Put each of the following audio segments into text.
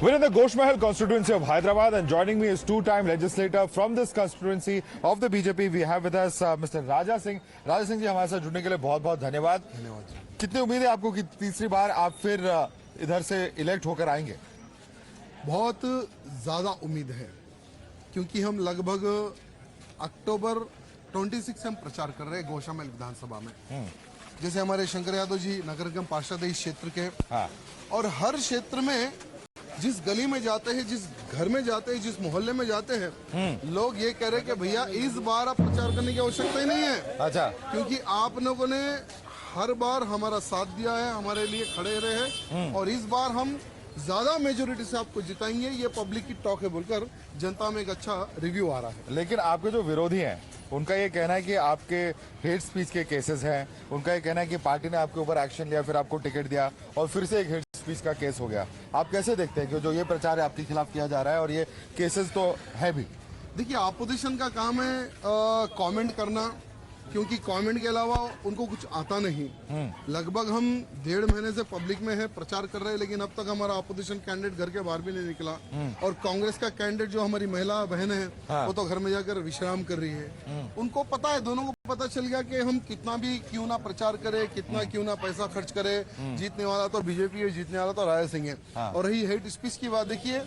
We're in the Ghosh Mahal constituency of Hyderabad, and joining me is two-time legislator from this constituency of the BJP. We have with us Mr. Raja Singh. Raja Singh ji, हमारे साथ जुड़ने के लिए बहुत बहुत धन्यवाद। कितनी उम्मीद है आपको कि तीसरी बार आप फिर इधर से इलेक्ट होकर आएंगे? बहुत ज्यादा उम्मीद है, क्योंकि हम लगभग अक्टूबर 26 से हम प्रचार कर रहे हैं गोशा महल विधानसभा में। जैसे हमारे शंकर यादव जी नगर निगम पार्षद है इस क्षेत्र के, और हर क्षेत्र में जिस गली में जाते हैं, जिस घर में जाते हैं, जिस मोहल्ले में जाते हैं, लोग ये कह रहे हैं कि भैया इस बार आप प्रचार करने की आवश्यकता ही नहीं है। अच्छा, क्योंकि आप लोगों ने हर बार हमारा साथ दिया है, हमारे लिए खड़े रहे हैं, और इस बार हम ज्यादा मेजोरिटी से आपको जिताएंगे। ये पब्लिक की टॉक है बोलकर जनता में एक अच्छा रिव्यू आ रहा है। लेकिन आपके जो विरोधी हैं उनका ये कहना है कि आपके हेट स्पीच के केसेस हैं। उनका ये कहना है कि पार्टी ने आपके ऊपर एक्शन लिया, फिर आपको टिकट दिया और फिर से एक हेट स्पीच का केस हो गया। आप कैसे देखते हैं कि जो ये प्रचार है आपके खिलाफ किया जा रहा है और ये केसेस तो है भी? देखिए, अपोजिशन का काम है कमेंट करना, क्योंकि कमेंट के अलावा उनको कुछ आता नहीं। लगभग हम 1.5 महीने से पब्लिक में है, प्रचार कर रहे हैं, लेकिन अब तक हमारा अपोजिशन कैंडिडेट घर के बाहर भी नहीं निकला। और कांग्रेस का कैंडिडेट जो हमारी महिला बहन है, वो तो घर में जाकर विश्राम कर रही है। उनको पता है, दोनों को पता चल गया कि हम कितना भी क्यों ना प्रचार करें, कितना क्यों ना पैसा खर्च करें, जीतने वाला तो बीजेपी है, जीतने वाला तो राजा सिंह है। और रही हेट स्पीच की बात, देखिए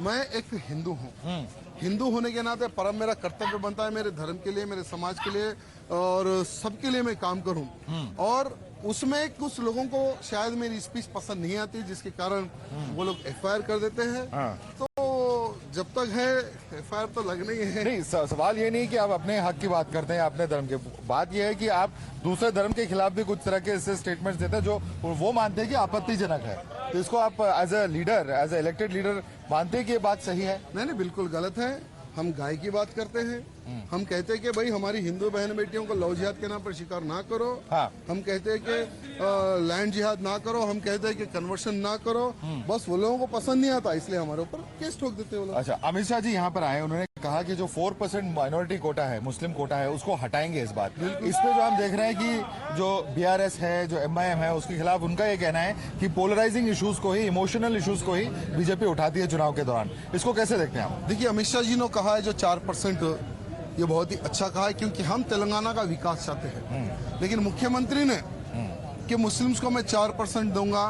मैं एक हिंदू हूँ, हिंदू होने के नाते परम मेरा कर्तव्य बनता है मेरे धर्म के लिए, मेरे समाज के लिए और सबके लिए मैं काम करूं। और उसमें कुछ लोगों को शायद मेरी स्पीच पसंद नहीं आती, जिसके कारण वो लोग एफआईआर कर देते हैं। तो जब तक है एफआईआर तो लगना ही है। नहीं, सवाल ये नहीं कि आप अपने हक की बात करते हैं, अपने धर्म के। बात यह है कि आप दूसरे धर्म के खिलाफ भी कुछ तरह के ऐसे स्टेटमेंट्स देते हैं जो वो मानते हैं कि आपत्तिजनक है। तो इसको आप as a leader, as a elected leader मानते हैं कि ये बात सही है? नहीं, बिल्कुल गलत है। हम गाय की बात करते हैं, हम कहते हैं कि भाई हमारी हिंदू बहन बेटियों को लव जिहाद के नाम पर शिकार ना करो। हम कहते हैं कि लैंड जिहाद ना करो, हम कहते हैं कि कन्वर्शन ना करो। बस वो लोगों को पसंद नहीं आता, इसलिए हमारे ऊपर केस ठोक देते हैं वो लोग। अच्छा, अमित शाह जी यहाँ पर आए, उन्होंने कहा कि जो 4% माइनॉरिटी कोटा है, मुस्लिम कोटा है, उसको हटाएंगे इस बार। इस पे जो हम देख रहे हैं कि जो BRS है, जो MIM है, उसके खिलाफ उनका ये कहना है कि पोलराइजिंग इश्यूज को ही, इमोशनल इश्यूज को ही बीजेपी उठाती है चुनाव के दौरान। इसको कैसे देखते हैं आप? देखिए, अमित शाह जी ने कहा है जो 4%, ये बहुत ही अच्छा कहा है, क्योंकि हम तेलंगाना का विकास चाहते हैं। लेकिन मुख्यमंत्री ने कि मुस्लिम्स को मैं 4% दूंगा,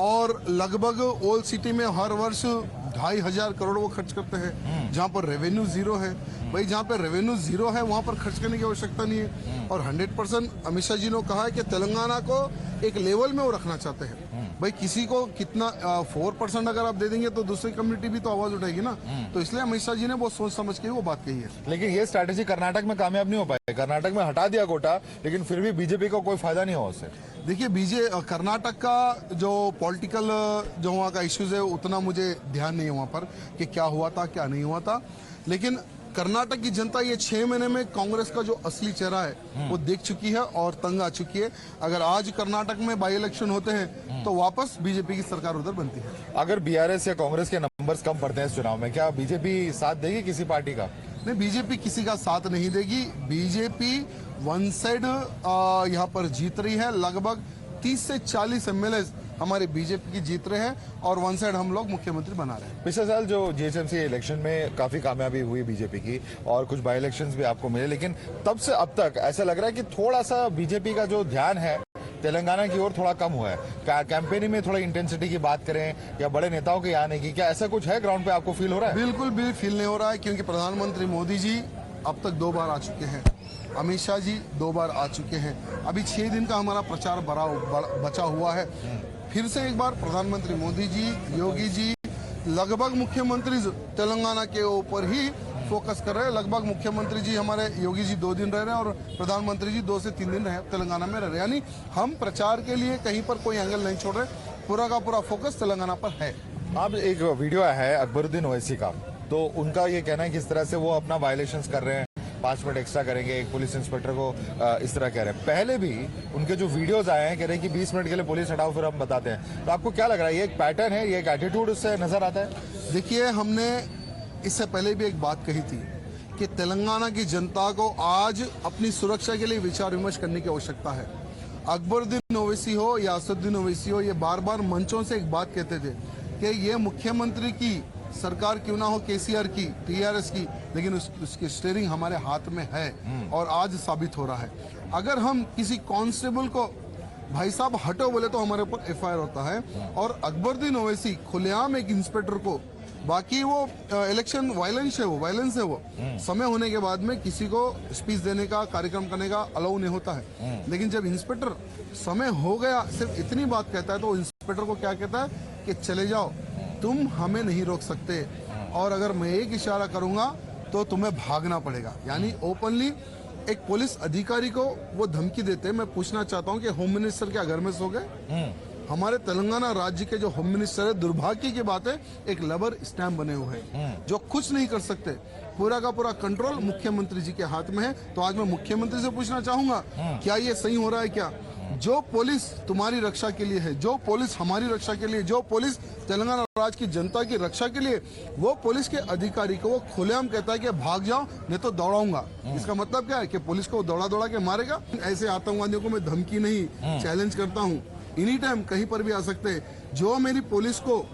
और लगभग ओल्ड सिटी में हर वर्ष 2,500 करोड़ वो खर्च करते हैं, जहाँ पर रेवेन्यू जीरो है। भाई, जहाँ पे रेवेन्यू जीरो है वहाँ पर खर्च करने की आवश्यकता नहीं है। और 100% अमित शाह जी ने कहा है कि तेलंगाना को एक लेवल में वो रखना चाहते हैं। भाई, किसी को कितना 4% अगर आप दे देंगे तो दूसरी कम्युनिटी भी तो आवाज उठाएगी ना। तो इसलिए अमित शाह जी ने बहुत सोच समझ के वो बात कही है। लेकिन ये स्ट्रैटेजी कर्नाटक में कामयाब नहीं हो पाई। कर्नाटक में हटा दिया कोटा, लेकिन फिर भी बीजेपी को कोई फायदा नहीं हुआ उससे। देखिए, कर्नाटक का जो पॉलिटिकल जो वहाँ का इश्यूज है, उतना मुझे ध्यान नहीं है वहाँ पर कि क्या हुआ था क्या नहीं हुआ था। लेकिन कर्नाटक की जनता ये 6 महीने में कांग्रेस का जो असली चेहरा है वो देख चुकी है और तंग आ चुकी है। अगर आज कर्नाटक में बाई इलेक्शन होते हैं तो वापस बीजेपी की सरकार उधर बनती है। अगर BRS या कांग्रेस के नंबर्स कम पड़ते हैं इस चुनाव में, क्या बीजेपी साथ देगी किसी पार्टी का? नहीं, बीजेपी किसी का साथ नहीं देगी। बीजेपी वन साइड यहाँ पर जीत रही है। लगभग 30 से 40 MLA हमारे बीजेपी की जीत रहे हैं, और वन साइड हम लोग मुख्यमंत्री बना रहे हैं। पिछले साल जो GHMC इलेक्शन में काफी कामयाबी हुई बीजेपी की, और कुछ बाई इलेक्शंस भी आपको मिले, लेकिन तब से अब तक ऐसा लग रहा है कि थोड़ा सा बीजेपी का जो ध्यान है तेलंगाना की ओर थोड़ा कम हुआ है। कैंपेनिंग में थोड़ा इंटेंसिटी की बात करें या बड़े नेताओं के आने की, क्या ऐसा कुछ है ग्राउंड पे, आपको फील हो रहा है? बिल्कुल भी फील नहीं हो रहा है, क्योंकि प्रधानमंत्री मोदी जी अब तक 2 बार आ चुके हैं, अमित शाह जी 2 बार आ चुके हैं। अभी 6 दिन का हमारा प्रचार बचा हुआ है। फिर से एक बार प्रधानमंत्री मोदी जी, योगी जी, लगभग मुख्यमंत्री तेलंगाना के ऊपर ही फोकस कर रहे हैं। लगभग मुख्यमंत्री जी हमारे योगी जी 2 दिन रह रहे हैं और प्रधानमंत्री जी 2 से 3 दिन तेलंगाना में रह रहे हैं। यानी हम प्रचार के लिए कहीं पर कोई एंगल नहीं छोड़ रहे, पूरा का पूरा फोकस तेलंगाना पर है। अब एक वीडियो आया है अकबरुद्दीन ओवैसी का, तो उनका ये कहना है कि इस तरह से वो अपना वायलेशंस कर रहे हैं, 5 मिनट एक्स्ट्रा करेंगे, एक पुलिस इंस्पेक्टर को इस तरह कह रहे हैं। पहले भी उनके जो वीडियोस आए हैं कह रहे हैं कि 20 मिनट के लिए पुलिस हटाओ फिर हम बताते हैं। तो आपको क्या लग रहा है, ये एक पैटर्न है, ये एक एटीट्यूड उससे नजर आता है? देखिए, हमने इससे पहले भी एक बात कही थी कि तेलंगाना की जनता को आज अपनी सुरक्षा के लिए विचार विमर्श करने की आवश्यकता है। अकबरुद्दीन ओवैसी हो या असदुद्दीन ओवैसी हो, ये बार बार मंचों से एक बात कहते थे कि ये मुख्यमंत्री की सरकार क्यों ना हो, केसीआर की, टीआरएस की, लेकिन उसकी स्टीयरिंग हमारे हाथ में है और आज साबित हो रहा है। अगर हम किसी कांस्टेबल को भाई साहब हटो बोले तो हमारे ऊपर एफआईआर होता है, और अकबरुद्दीन ओवैसी खुलेआम एक इंस्पेक्टर को, बाकी वो इलेक्शन वायलेंस है वो समय होने के बाद में किसी को स्पीच देने का, कार्यक्रम करने का अलाउ नहीं होता है। लेकिन जब इंस्पेक्टर समय हो गया सिर्फ इतनी बात कहता है, तो इंस्पेक्टर को क्या कहता है कि चले जाओ, तुम हमें नहीं रोक सकते, और अगर मैं एक इशारा करूंगा तो तुम्हें भागना पड़ेगा। यानी ओपनली एक पुलिस अधिकारी को वो धमकी देते हैं। मैं पूछना चाहता हूं कि होम मिनिस्टर क्या घर में सो गए? हमारे तेलंगाना राज्य के जो होम मिनिस्टर है, दुर्भाग्य की बात है, एक लबर स्टैम्प बने हुए हैं जो कुछ नहीं कर सकते। पूरा का पूरा कंट्रोल मुख्यमंत्री जी के हाथ में है। तो आज मैं मुख्यमंत्री से पूछना चाहूंगा, क्या ये सही हो रहा है? क्या जो पुलिस तुम्हारी रक्षा के लिए है, जो पुलिस हमारी रक्षा के लिए, जो पुलिस तेलंगाना राज्य की जनता की रक्षा के लिए, वो पुलिस के अधिकारी को वो खुलेआम कहता है कि भाग जाओ नहीं तो दौड़ाऊंगा। इसका मतलब क्या है कि पुलिस को दौड़ा दौड़ा के मारेगा? ऐसे आतंकवादियों को मैं धमकी नहीं, चैलेंज करता हूँ। एनी टाइम कहीं पर भी आ सकते हैं। जो मेरी पुलिस को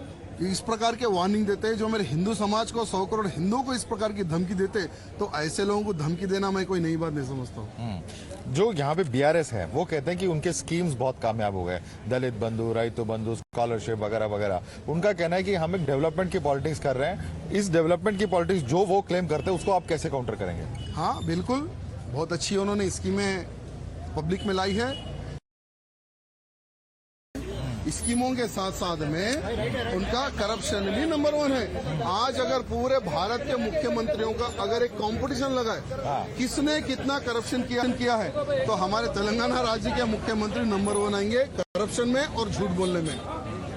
इस प्रकार के वार्निंग देते हैं, जो मेरे हिंदू समाज को, 100 करोड़ हिंदुओं को इस प्रकार की धमकी देते हैं, तो ऐसे लोगों को धमकी देना मैं कोई नई बात नहीं समझता हूँ। जो यहाँ पे बीआरएस है वो कहते हैं कि उनके स्कीम्स बहुत कामयाब हो गए, दलित बंधु, रैतु बंधु, स्कॉलरशिप वगैरह वगैरह। उनका कहना है कि हम एक डेवलपमेंट की पॉलिटिक्स कर रहे हैं। इस डेवलपमेंट की पॉलिटिक्स जो वो क्लेम करते हैं, उसको आप कैसे काउंटर करेंगे? हाँ बिल्कुल, बहुत अच्छी उन्होंने स्कीमें पब्लिक में लाई है। स्कीमों के साथ साथ में उनका करप्शन भी नंबर 1 है। आज अगर पूरे भारत के मुख्यमंत्रियों का अगर एक कंपटीशन लगा है किसने कितना करप्शन किया है, तो हमारे तेलंगाना राज्य के मुख्यमंत्री नंबर 1 आएंगे करप्शन में और झूठ बोलने में।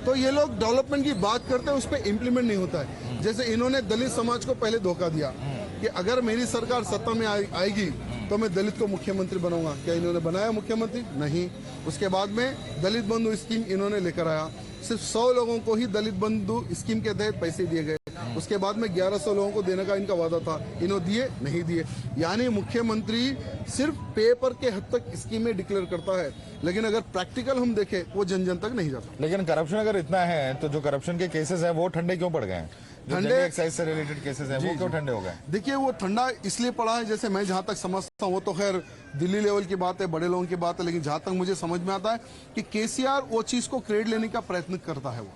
तो ये लोग डेवलपमेंट की बात करते हैं, उस पर इम्प्लीमेंट नहीं होता है। जैसे इन्होंने दलित समाज को पहले धोखा दिया कि अगर मेरी सरकार सत्ता में आएगी तो मैं दलित को मुख्यमंत्री बनाऊंगा। क्या इन्होंने बनाया मुख्यमंत्री? नहीं। उसके बाद में दलित बंधु स्कीम इन्होंने लेकर आया, सिर्फ 100 लोगों को ही दलित बंधु स्कीम के तहत पैसे दिए गए। उसके बाद में 1100 लोगों को देने का इनका वादा था, इन्होंने दिए नहीं दिए। यानी मुख्यमंत्री सिर्फ पेपर के हद तक स्कीमें डिक्लेयर करता है, लेकिन अगर प्रैक्टिकल हम देखें वो जन जन तक नहीं जाता। लेकिन करप्शन अगर इतना है तो जो करप्शन के केसेस हैं वो ठंडे क्यों पड़ गए हैं? ठंडे एक्साइज से रिलेटेड केसेस हैं वो क्यों ठंडे हो गए? देखिए वो ठंडा इसलिए पड़ा है, जैसे मैं जहां तक समझता हूं, वो तो खैर दिल्ली लेवल की बात है, बड़े लोगों की बात है, लेकिन जहां तक मुझे समझ में आता है कि केसीआर वो चीज को क्रेडिट लेने का प्रयत्न करता है वो,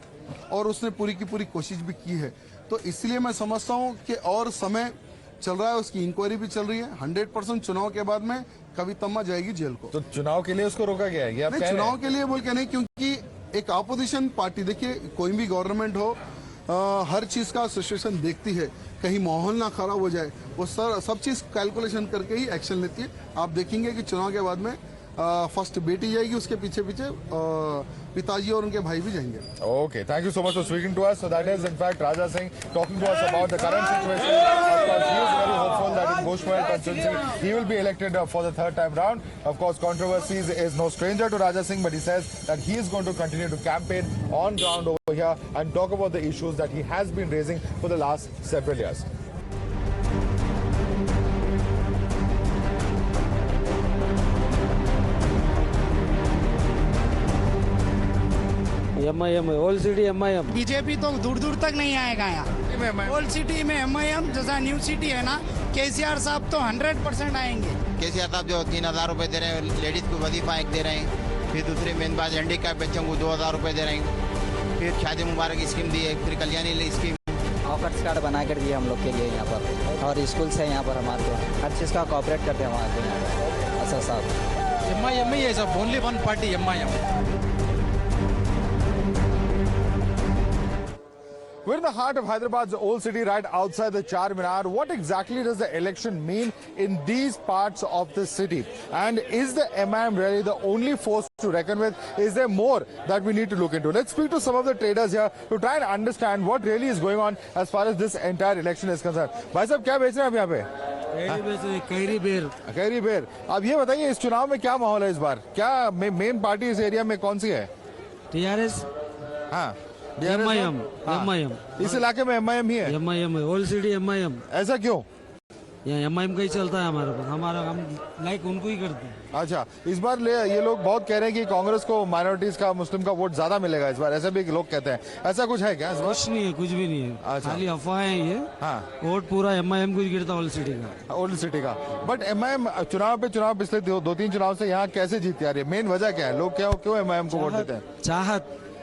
और उसने पूरी की पूरी कोशिश भी की है। तो इसलिए मैं समझता हूं कि और समय चल रहा है, उसकी इंक्वायरी भी चल रही है। 100% चुनाव के बाद में कवितम्मा जाएगी जेल को। तो चुनाव के लिए उसको रोका गया है? आप चुनाव के लिए बोल के नहीं, क्योंकि एक अपोजिशन पार्टी, देखिए कोई भी गवर्नमेंट हो, हर चीज का सिचुएशन देखती है, कहीं माहौल ना खराब हो जाए, वो सब चीज कैलकुलेशन करके ही एक्शन लेती है। आप देखेंगे कि चुनाव के बाद में फर्स्ट बेटी जाएगी, उसके पीछे पीछे पिताजी और उनके भाई भी जाएंगे। Okay, thank you so much for speaking to us. So that is in fact Raja Singh talking to us about the current situation. Of course, he is very hopeful that in Bhojpur constituency he will be elected for the 3rd time round. Of course, controversies is no stranger to Raja Singh, but he says that he is going to continue to campaign on ground over here and talk about the issues that he has been raising for the last several years. MIM old city MIM। BJP तो दूर दूर तक नहीं आएगा यहाँ। Old city में MIM, जैसा new city है ना, केसीआर साहब तो 100% आएंगे। केसीआर साहब जो 3000 रुपए दे रहे हैं, लेडीज को वजीफा एक दे रहे हैं, फिर दूसरी मेन बात हैंडीकैप बच्चों को 2000 रुपए दे रहे हैं, फिर शादी मुबारक स्कीम दी है, फिर कल्याणी स्कीम। ऑफर्स कार्ड बना कर दिए हम लोग के लिए यहाँ पर, और स्कूल से यहाँ पर हमारे को हर चीज़ का कॉपरेट करते हैं हमारे यहाँ पर। अच्छा साहब MIM ही है सब, only one party MIM। We're in the heart of Hyderabad's old city, right outside the Charminar. What exactly does the election mean in these parts of the city? And is the MIM really the only force to reckon with? Is there more that we need to look into? Let's speak to some of the traders here to try and understand what really is going on as far as this entire election is concerned. भाई साहब क्या बेच रहे हैं आप यहाँ पे? Carry बेर। कैरी बेर। अब ये बताइए, इस चुनाव में क्या माहौल है इस बार? क्या मेन पार्टी इस एरिया में कौन सी है? TRS हाँ, MIM। इस इलाके में MIM ही है। MIM old city MIM। ऐसा क्यों? यहाँ एमआईएम का ही चलता है हमारे पास, हमारा हम लाइक उनको ही करते हैं। अच्छा, इस बार ये लोग बहुत कह रहे हैं कि कांग्रेस को माइनॉरिटीज का, मुस्लिम का वोट ज्यादा मिलेगा इस बार, ऐसे भी लोग कहते हैं। ऐसा कुछ है क्या इस बार? कुछ नहीं है, कुछ भी नहीं है, अच्छा। खाली अफवाह है ये। हाँ, वोट पूरा एमआईएम को ही गिरता ओल्ड सिटी का। ओल्ड सिटी का। बट एमआईएम चुनाव पे चुनाव पिछले 2-3 चुनाव से यहाँ कैसे जीतती आ रही है? मेन वजह क्या है? लोग क्यों एमआईएम को वोट देते हैं?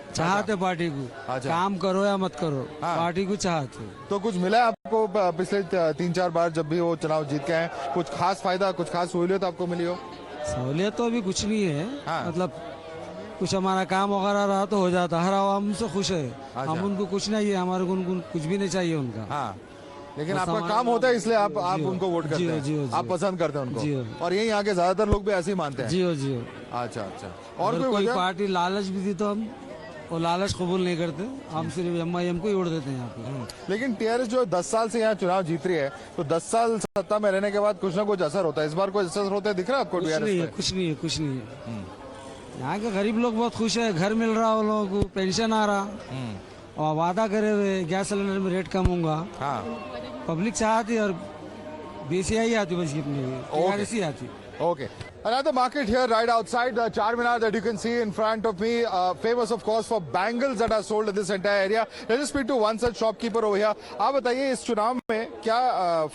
चाहते पार्टी को, अच्छा। काम करो या मत करो, हाँ। पार्टी को चाहते। तो कुछ मिला है आपको पिछले 3-4 बार जब भी वो चुनाव जीत के आए? कुछ खास फायदा, कुछ खास सहूलियत आपको मिली हो? सहूलियत तो अभी कुछ नहीं है, हाँ। मतलब कुछ हमारा काम वगैरह रहा तो हो जाता, हर आवाम से खुश है। अच्छा। हम उनको कुछ नहीं है, हमारे को उनको कुछ भी नहीं चाहिए उनका। हाँ, लेकिन बस आपका हमारा काम होता है इसलिए आप जी हो, उनको वोट करते जी हो, हैं, जी हो, जी आप हो। पसंद करते हैं जी हो। उनको, और यही यहाँ के ज्यादातर लोग भी ऐसे ही मानते हैं। जियो जियो। अच्छा अच्छा, और अगर कोई कोई वजह? पार्टी लालच भी दी तो हम वो लालच कबूल नहीं करते, हम सिर्फ एमआईएम को ही वोट देते हैं यहाँ पे। लेकिन टीआरएस जो 10 साल से यहाँ चुनाव जीत रही है, तो 10 साल सत्ता में रहने के बाद कुछ ना कुछ असर होता है। इस बार कोई असर होता है दिख रहा है आपको कुछ नहीं है, टीआरएस पे? कुछ नहीं है, कुछ नहीं है। यहाँ के गरीब लोग बहुत खुश है, घर मिल रहा, वो लोगों को पेंशन आ रहा, और वादा करे हुए गैस सिलेंडर में रेट कम होगा। हाँ, पब्लिक चाहती और बीसीआई आती, बस इतनी टीआरएस ही आती। okay. Another market here right outside the Charminar that you can see in front of me, famous of course for bangles that are sold in this entire area. Let us speak to one such shopkeeper over here. आप बताइए इस चुनाव में क्या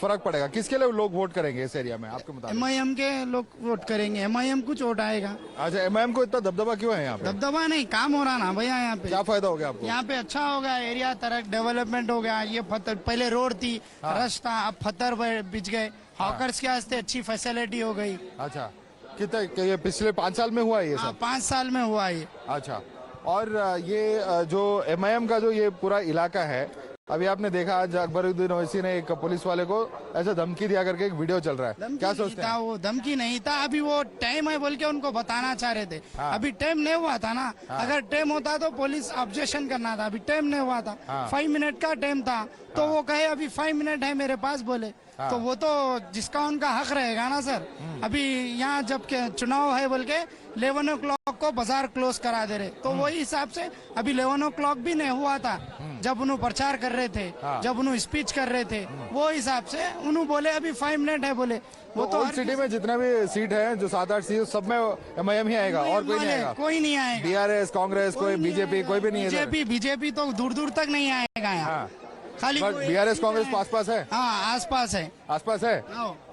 फर्क पड़ेगा, किसके लिए लोग वोट करेंगे इस एरिया में आपके मुताबिक? एमआईएम के लोग वोट करेंगे, एमआईएम कुछ वोट आएगा। अच्छा, एमआईएम को इतना दबदबा क्यों है यहाँ पे? दबदबा नहीं, काम हो रहा ना भैया यहाँ पे। क्या फायदा हो गया आपको? यहाँ पे अच्छा हो गया, एरिया तरह डेवलपमेंट हो गया। ये पत्थर पहले रोड थी, रश था, अब पत्थर बिछ गए। हॉकर्स के वास्ते अच्छी फैसिलिटी हो गई। अच्छा, कितने ये पिछले 5 साल में हुआ है ये सब? 5 साल में हुआ ये। अच्छा, और ये जो एमआईएम का जो ये पूरा इलाका है, अभी आपने देखा आज अकबरुद्दीन ओवैसी ने एक पुलिस वाले को ऐसे धमकी दिया करके एक वीडियो चल रहा है, क्या सोचते हैं? वो धमकी नहीं था, अभी वो टाइम है बोल के उनको बताना चाह रहे थे। अभी टाइम नहीं हुआ था ना, अगर टाइम होता तो पुलिस ऑब्जेक्शन करना था, अभी टाइम नहीं हुआ था। 5 मिनट का टाइम था, तो वो कहे अभी 5 मिनट है मेरे पास बोले, तो वो तो जिसका उनका हक रहेगा ना सर। अभी यहाँ जब के चुनाव है बोल के 11 o'clock को बाजार क्लोज करा दे रहे, तो वही हिसाब से अभी 11 o'clock भी नहीं हुआ था जब उन्होंने प्रचार कर रहे थे, जब उन्होंने स्पीच कर रहे थे, वो हिसाब से उन्होंने बोले अभी 5 मिनट है बोले। वो तो ओल्ड सिटी में जितना भी सीट है, जो 7-8 सीट, सब में एमआईएम ही आएगा और कोई नहीं आएगा? कोई नहीं आएगा। बीआरएस, कांग्रेस, कोई बीजेपी, कोई भी नहीं है? बीजेपी तो दूर दूर तक नहीं आएगा यहाँ, खाली बीआरएस कांग्रेस पास है? हाँ, आसपास है। आसपास है,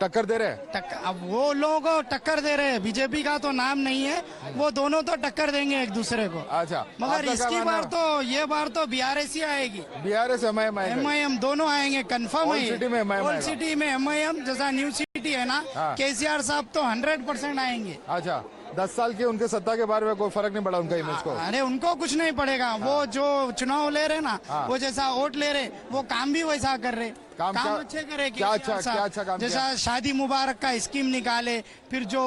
टक्कर दे रहे हैं? अब वो लोग टक्कर दे रहे हैं, बीजेपी का तो नाम नहीं है, वो दोनों तो टक्कर देंगे एक दूसरे को। अच्छा, मगर आपका क्या इसकी मानना बार है? तो ये बार तो बीआरएस ही आएगी। बीआरएस एमआईएम आएगा? एमआईएम दोनों आएंगे, कंफर्म ओल्ड है। सिटी में MIM ओल्ड आएगा। सिटी में एमआईएम, जैसा न्यू सिटी है ना, केसीआर साहब तो 100% आएंगे। अच्छा, 10 साल की उनके सत्ता के बारे में कोई फर्क नहीं पड़ा उनका इमेज को? अरे उनको कुछ नहीं पड़ेगा, वो जो चुनाव ले रहे ना, वो जैसा वोट ले रहे, वो काम भी वैसा कर रहे। काम अच्छे करे। क्या अच्छा काम जैसा शादी मुबारक का स्कीम निकाले, फिर जो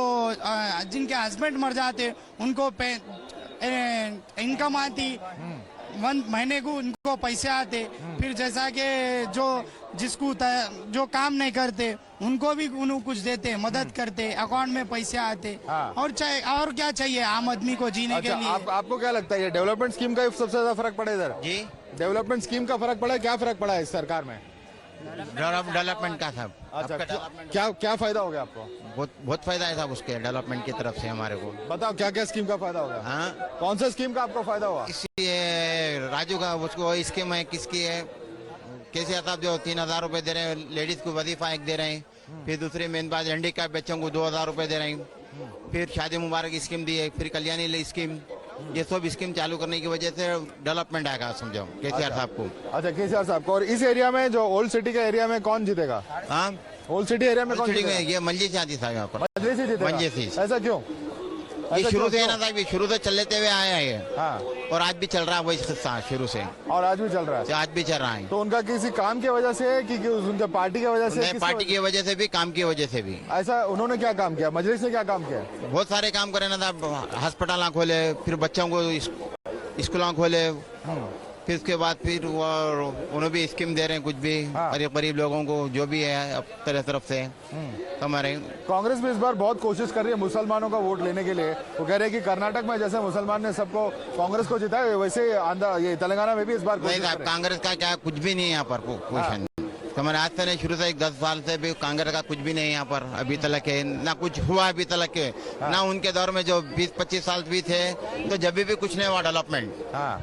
जिनके हस्बैंड मर जाते उनको इनकम आती, 1 महीने को उनको पैसे आते। फिर जैसा कि जिसको जो काम नहीं करते उनको भी उन्हें कुछ देते, मदद करते, अकाउंट में पैसे आते। और क्या चाहिए आम आदमी को जीने के लिए? आपको क्या लगता है ये डेवलपमेंट स्कीम का सबसे ज्यादा फर्क पड़ा इधर? जी, डेवलपमेंट स्कीम का फर्क पड़ा है? क्या फर्क पड़ा है इस सरकार में? डेवलपमेंट का था। अच्छा, क्या फायदा हो गया आपको? बहुत फायदा है साहब उसके डेवलपमेंट की तरफ से हमारे को। बताओ क्या क्या स्कीम का फायदा होगा? हाँ, कौन सा स्कीम का आपको फायदा हुआ? ये राजू का उसको स्कीम है, किसकी है? केसीआर साहब जो 3000 रुपए दे रहे हैं, लेडीज को वजीफा एक दे रहे हैं। फिर दूसरी मेन बात, हैंडीकैप बच्चों को 2000 रुपए दे रहे हैं। फिर शादी मुबारक स्कीम दी है, फिर कल्याणी स्कीम, ये सब स्कीम चालू करने की वजह से डेवलपमेंट आएगा समझो केसीआर साहब को। अच्छा, केसीआर साहब को। और इस एरिया में जो ओल्ड सिटी का एरिया में कौन जीतेगा? हाँ, ओल्ड सिटी एरिया में कौन सिटी में जीतेगा? ये मंजिल आती साहब यहाँ पर। मजलिस ही जीतेगा? मजलिस। ऐसा क्यों? ये शुरू से है ना साहब, ये शुरू से चलते हुए आया है। हाँ, और आज भी चल रहा है वही किस्सा शुरू से, और आज भी चल रहा है? आज भी चल रहा है। तो उनका किसी काम की वजह से है कि उनके पार्टी की वजह से? नहीं, पार्टी की वजह से भी, काम की वजह से भी। ऐसा उन्होंने क्या काम किया? मजलिस ने क्या काम किया? बहुत सारे काम करे ना साहब, अस्पताल खोले, फिर बच्चों को स्कूल खोले, फिर उसके बाद फिर वो उन्हें भी स्कीम दे रहे हैं कुछ भी, गरीब लोगों को जो भी है अब तरफ से हमारे। कांग्रेस भी इस बार बहुत कोशिश कर रही है मुसलमानों का वोट लेने के लिए। वो कह रहे हैं कि कर्नाटक में जैसे मुसलमान ने सबको कांग्रेस को जिताया, वैसे ये तेलंगाना में भी इस बार नहीं साहब, कांग्रेस का क्या कुछ भी नहीं है यहाँ पर। तो मैंने आज से नहीं, शुरू से 10 साल से भी कांग्रेस का कुछ भी नहीं यहाँ पर अभी तक है, ना कुछ हुआ अभी तक है, ना उनके दौर में जो 20-25 साल भी थे तो जब भी कुछ नहीं हुआ डेवलपमेंट। हाँ,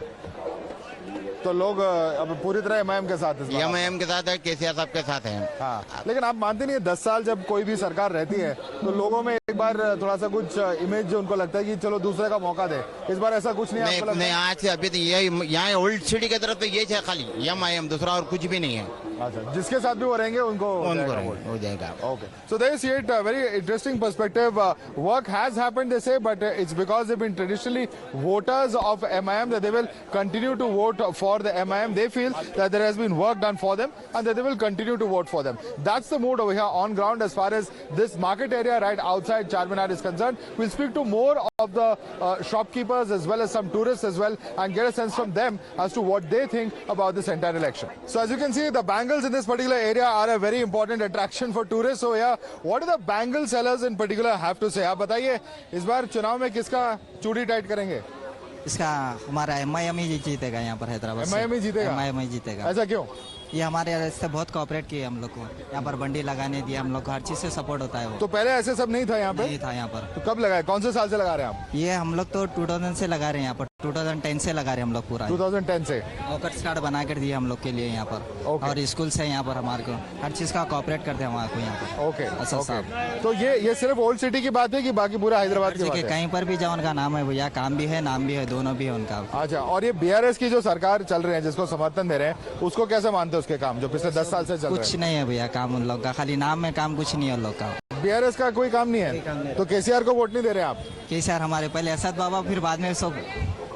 तो लोग अब पूरी तरह एमआईएम के साथ हैं। एमआईएम के साथ है, केसीआर साहब के साथ है। हाँ, लेकिन आप मानते नहीं है 10 साल जब कोई भी सरकार रहती है तो लोगों में एक बार थोड़ा सा कुछ इमेज जो उनको लगता है कि चलो दूसरे का मौका दे, इस बार ऐसा कुछ नहीं आपको लगता? नहीं, आज से अभी तो ये यहाँ ओल्ड सिटी की तरफ तो ये है खाली एमआईएम, दूसरा और कुछ भी नहीं है। अच्छा, जिसके साथ भी वो रहेंगे उनको हो जाएगा। Okay, so there you see it, a very interesting perspective. Work has happened, they say, but it's because they've been traditionally voters of MIM that they will continue to vote for the MIM. They feel that there has been work done for them and that they will continue to vote for them. That's the mood over here on ground as far as this market area right outside Charminar is concerned. We'll speak to more of the shopkeepers as well as some tourists as well and get a sense from them as to what they think about this entire election. So as you can see, the bangles in this particular area are a very important attraction for tourists. So yeah, what do the bangle sellers in particular have to say? आप बताइए, इस बार चुनाव में किसका चूड़ी tight करेंगे? इसका हमारा एमआईएम ही जीतेगा यहाँ पर हैदराबाद से। एमआईएम ही जीतेगा? एमआईएम ही जीतेगा। ऐसा क्यों? ये हमारे से बहुत कोऑपरेट किए हम लोग को, यहाँ पर बंडी लगाने दिया, हम लोग को हर चीज से सपोर्ट होता है वो। तो पहले ऐसे सब नहीं था यहाँ पे? नहीं था यहाँ पर। तो कब लगाए, कौन से साल से लगा रहे हैं आप? ये हम लोग तो 2000 से लगा रहे हैं यहाँ पर, 2010 से लगा रहे हैं हम लोग पूरा। 2010 से वॉकर्स कार्ड बना कर दिए हम लोग के लिए यहाँ पर। और स्कूल से यहाँ पर हमारे को हर चीज का कोऑपरेट करते हैं हमारे को यहाँ पर। ओके, असद साहब। तो ये सिर्फ ओल्ड सिटी की बात है कि बाकी पूरा हैदराबाद की बात है? कहीं पर भी जाओ उनका नाम है भैया, काम भी है नाम भी है, दोनों भी है उनका। अच्छा, और ये बीआरएस की जो सरकार चल रही है जिसको समर्थन दे रहे हैं, उसको कैसे मानते हैं उसके काम जो पिछले 10 साल से चल रहे हैं? कुछ नहीं है भैया काम उन लोग का, खाली नाम में काम, कुछ नहीं है उन लोग का। बीआरएस का कोई काम नहीं है? तो केसीआर को वोट नहीं दे रहे आप? केसीआर हमारे पहले असद बाबा, फिर बाद में सब।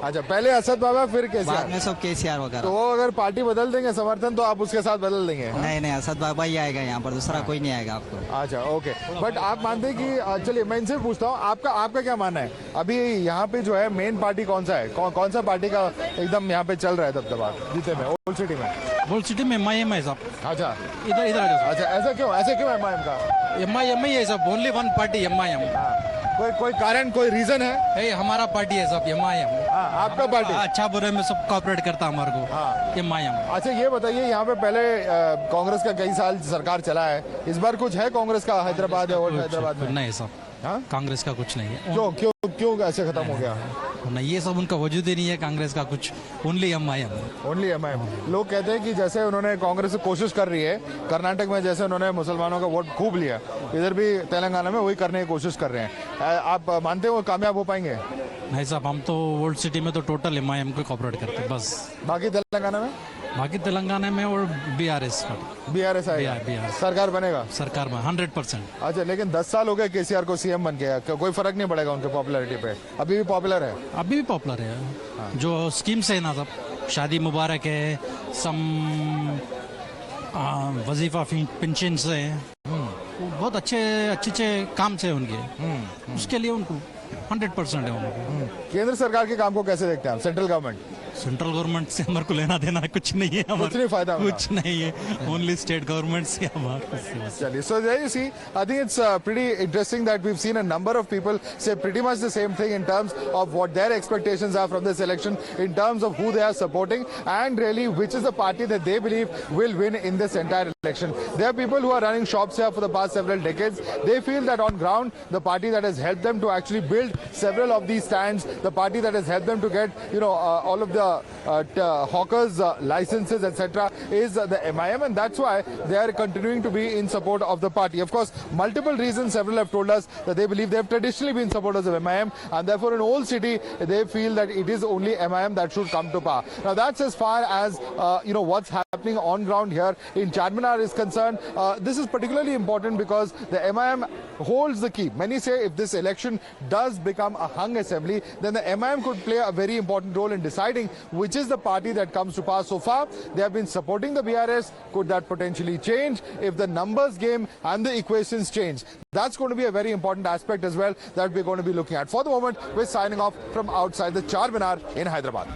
अच्छा, पहले असद बाबा फिर बाद केसीआर? में सब केसीआर वगैरह। तो वो अगर पार्टी बदल देंगे समर्थन तो आप उसके साथ बदल देंगे? नहीं, असद बाबा ही आएगा यहाँ पर, दूसरा कोई नहीं आएगा आपको। अच्छा, ओके, बट आप मानते हैं कि चलिए मैं इनसे पूछता हूँ, आपका क्या मानना है अभी यहाँ पे जो है मेन पार्टी कौन सा है? कौन सा पार्टी का एकदम यहाँ पे चल रहा है दबदबा जीते में ओल्ड सिटी में? ओल्ड सिटी में एमआईएम है साहब। अच्छा, इधर आ जाओ। अच्छा, ऐसा क्यों एमआईएम का? एमआईएम ही है साहब, ओनली वन पार्टी एमआईएम। कोई कारण, कोई रीजन है? हमारा पार्टी है साहब एमआईएम। आपका पार्टी? अच्छा बुरे में सब कोऑपरेट करता हमारे को एमआईएम। अच्छा, ये बताइए, यहाँ पे पहले कांग्रेस का कई साल सरकार चला है, इस बार कुछ है कांग्रेस का हैदराबाद है और हैदराबाद में? नहीं साहब, कांग्रेस का कुछ नहीं है। क्यों ऐसे खत्म हो गया? नहीं, ये सब उनका वजूद ही नहीं है कांग्रेस का कुछ, ओनली एमआईएम। Only MIM. लोग कहते हैं कि जैसे उन्होंने कांग्रेस से कोशिश कर रही है कर्नाटक में, जैसे उन्होंने मुसलमानों का वोट खूब लिया, इधर भी तेलंगाना में वही करने की कोशिश कर रहे हैं। आप मानते हो वो कामयाब हो पाएंगे? नहीं साहब, हम तो ओल्ड सिटी में तो टोटल एमआईएम को कोऑपरेट करते हैं बस। बाकी तेलंगाना में? बाकी तेलंगाना में और बीआरएस आएगा, सरकार बनेगा? सरकार में 100%। अच्छा, लेकिन 10 साल हो गए केसीआर को सीएम बन गया, कोई फर्क नहीं पड़ेगा उनके पॉपुलैरिटी पे? अभी भी पॉपुलर है? अभी भी पॉपुलर है। जो स्कीम्स है ना सब, शादी मुबारक है, सम वजीफा पेंशन से, बहुत अच्छे काम से उनके, उसके लिए उनको 100% है उनको। केंद्र सरकार के काम को कैसे देखते हैं आप? सेंट्रल गवर्नमेंट से हमारे को लेना देना कुछ नहीं है, कुछ नहीं फायदा, कुछ नहीं है, ओनली स्टेट गवर्नमेंट से हमारे। चलिए, so there you see, I think it's pretty interesting that we've seen a number of people say pretty much the same thing in terms of what their expectations are from this election, in terms of who they are supporting and really which is the party that they believe will win in this entire election. There are people who are running shops here for the past several decades. They feel that on ground, the party that has helped them to actually build several of these stands, the party that has helped them to get, all of the hawkers licenses, etc., is the MIM, and that's why they are continuing to be in support of the party. Of course, multiple reasons. Several have told us that they believe they have traditionally been supporters of MIM, and therefore in Old City they feel that it is only MIM that should come to power. Now that's as far as what's happening on ground here in Charminar is concerned. This is particularly important because the MIM holds the key. Many say if this election does become a hung assembly, then the MIM could play a very important role in deciding which is the party that comes to power. So far, they have been supporting the BRS. Could that potentially change if the numbers game and the equations change? That's going to be a very important aspect as well that we're going to be looking at. For the moment, we're signing off from outside the Charminar in Hyderabad.